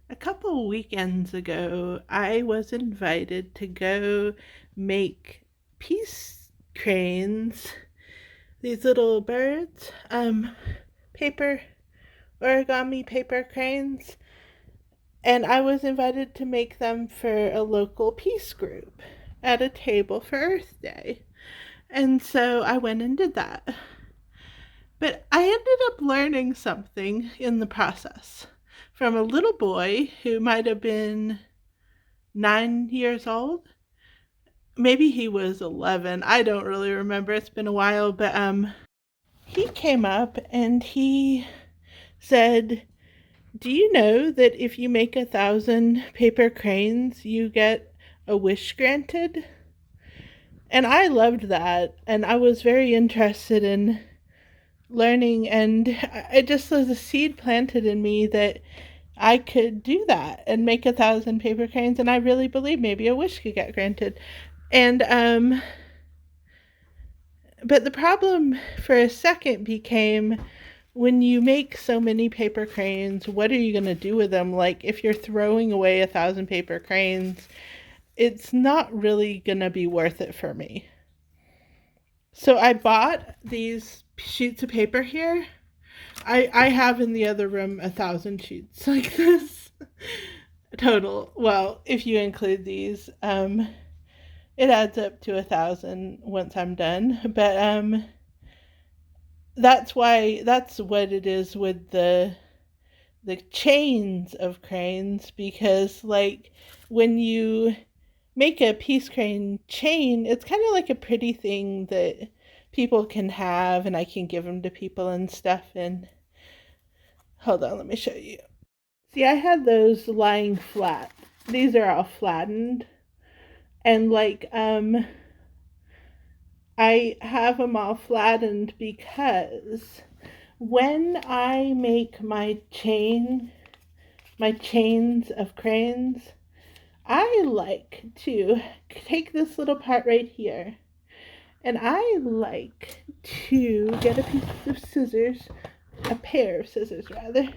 A couple weekends ago, I was invited to go make peace cranes, these little birds, paper, origami paper cranes, and I was invited to make them for a local peace group at a table for Earth Day. And so I went and did that. But I ended up learning something in the process from a little boy who might have been 9 years old. Maybe he was 11. I don't really remember. It's been a while, but he came up and he said, "Do you know that if you make 1,000 paper cranes, you get a wish granted?" And I loved that, and I was very interested in learning, and it just was a seed planted in me that I could do that and make 1,000 paper cranes, and I really believe maybe a wish could get granted. And but the problem for a second became, when you make so many paper cranes, what are you going to do with them? Like, if you're throwing away 1,000 paper cranes, it's not really going to be worth it for me. So I bought these sheets of paper here. I have in the other room 1,000 sheets like this total. Well, if you include these, it adds up to 1,000 once I'm done. But that's what it is with the chains of cranes, because like when you make a peace crane chain, it's kind of like a pretty thing that people can have, and I can give them to people and stuff. And hold on, let me show you. See, I had those lying flat. These are all flattened, and like I have them all flattened because when I make my chains of cranes, I like to take this little part right here, and I like to get a piece of scissors, a pair of scissors rather,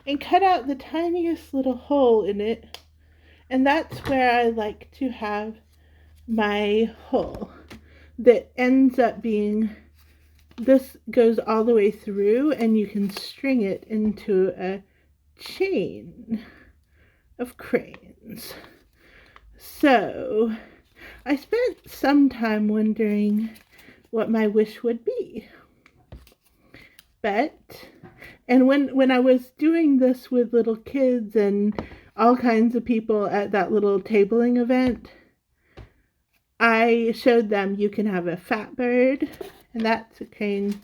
and cut out the tiniest little hole in it, and that's where I like to have my hole that ends up being, this goes all the way through, and you can string it into a chain of cranes. So I spent some time wondering what my wish would be. But, and when I was doing this with little kids and all kinds of people at that little tabling event, I showed them you can have a fat bird, and that's a crane,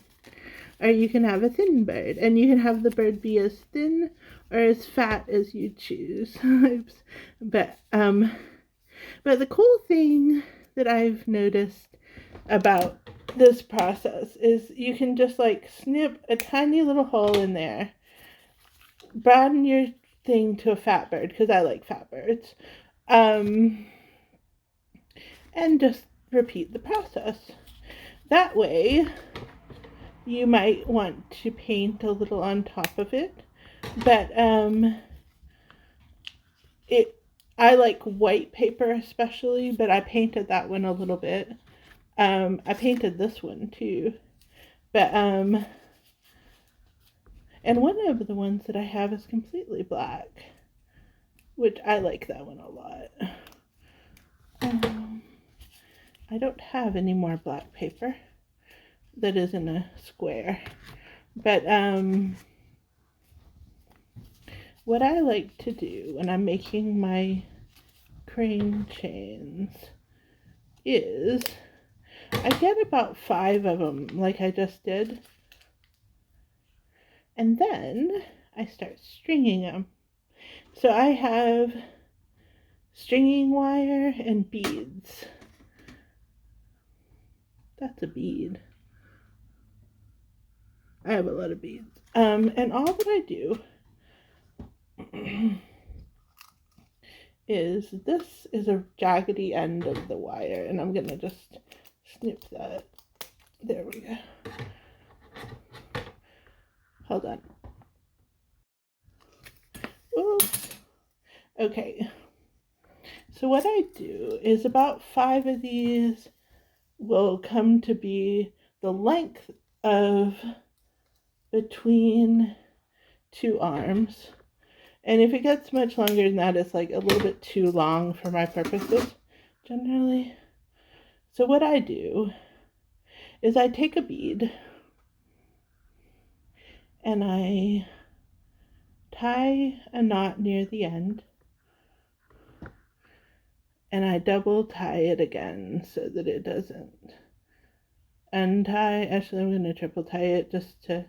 or you can have a thin bird, and you can have the bird be as thin or as fat as you choose. Oops. But the cool thing that I've noticed about this process is you can just like snip a tiny little hole in there, broaden your thing to a fat bird, because I like fat birds, um, and just repeat the process. That way, you might want to paint a little on top of it, but it I like white paper especially, but I painted that one a little bit. I painted this one too, but and one of the ones that I have is completely black, which I like that one a lot. Um, I don't have any more black paper that isn't a square, but what I like to do when I'm making my crane chains is I get about 5 of them, like I just did, and then I start stringing them. So I have stringing wire and beads. That's a bead. I have a lot of beads. And all that I do is, this is a jaggedy end of the wire, and I'm gonna just snip that. There we go. Hold on. Oops. Okay, so what I do is about 5 of these will come to be the length of between 2 arms. And if it gets much longer than that, it's like a little bit too long for my purposes, generally. So what I do is I take a bead and I tie a knot near the end, and I double tie it again so that it doesn't untie. Actually, I'm going to triple tie it just to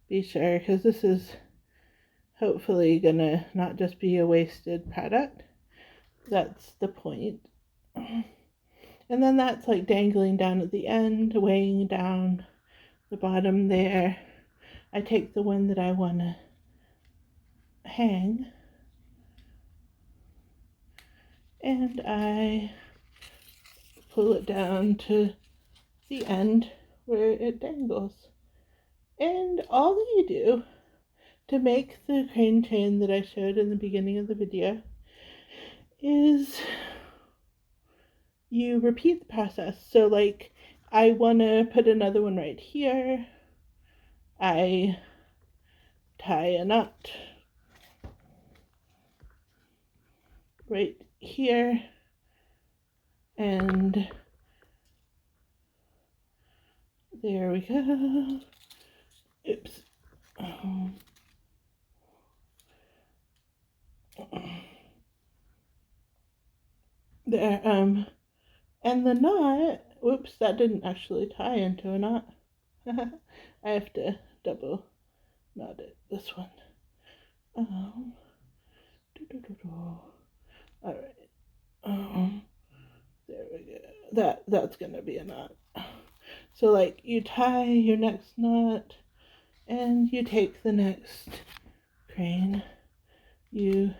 be sure, because this is hopefully going to not just be a wasted product. That's the point. And then that's like dangling down at the end, weighing down the bottom there. I take the one that I want to hang, and I pull it down to the end where it dangles. And all you do to make the crane chain that I showed in the beginning of the video is you repeat the process. So like, I want to put another one right here. I tie a knot right here, and there we go. Oops. There, and the knot, whoops, that didn't actually tie into a knot. I have to double knot it, this one. All right. There we go. That's gonna be a knot. So like, you tie your next knot, and you take the next crane, you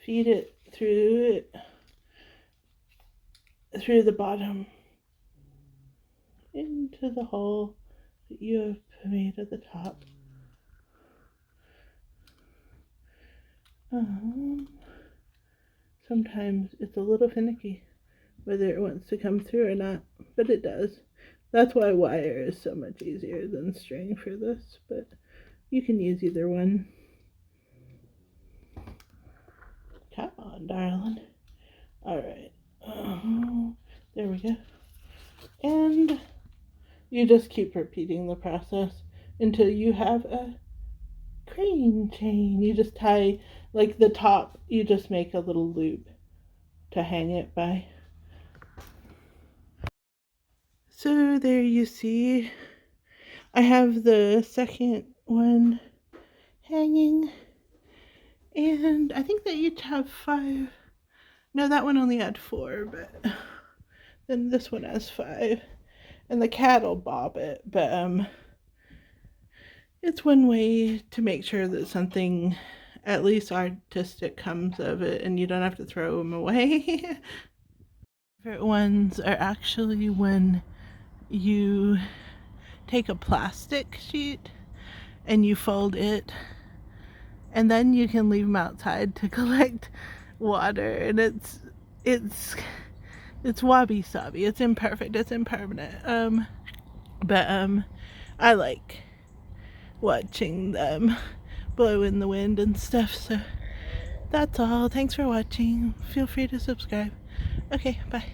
feed it through the bottom into the hole that you have made at the top. Sometimes it's a little finicky whether it wants to come through or not, but it does. That's why wire is so much easier than string for this, but you can use either one. Come on, darling. Alright. There we go. And you just keep repeating the process until you have a crane chain. You just tie, like the top, you just make a little loop to hang it by. So there you see, I have the second one hanging, and I think they each have 5. No, that one only had 4, but then this one has 5, and the cat will bob it, but it's one way to make sure that something at least artistic comes of it, and you don't have to throw them away. Favorite ones are actually when you take a plastic sheet and you fold it, and then you can leave them outside to collect water, and it's wabi-sabi. It's imperfect, it's impermanent, but I like watching them blow in the wind and stuff. So that's all. Thanks for watching. Feel free to subscribe. Okay, bye.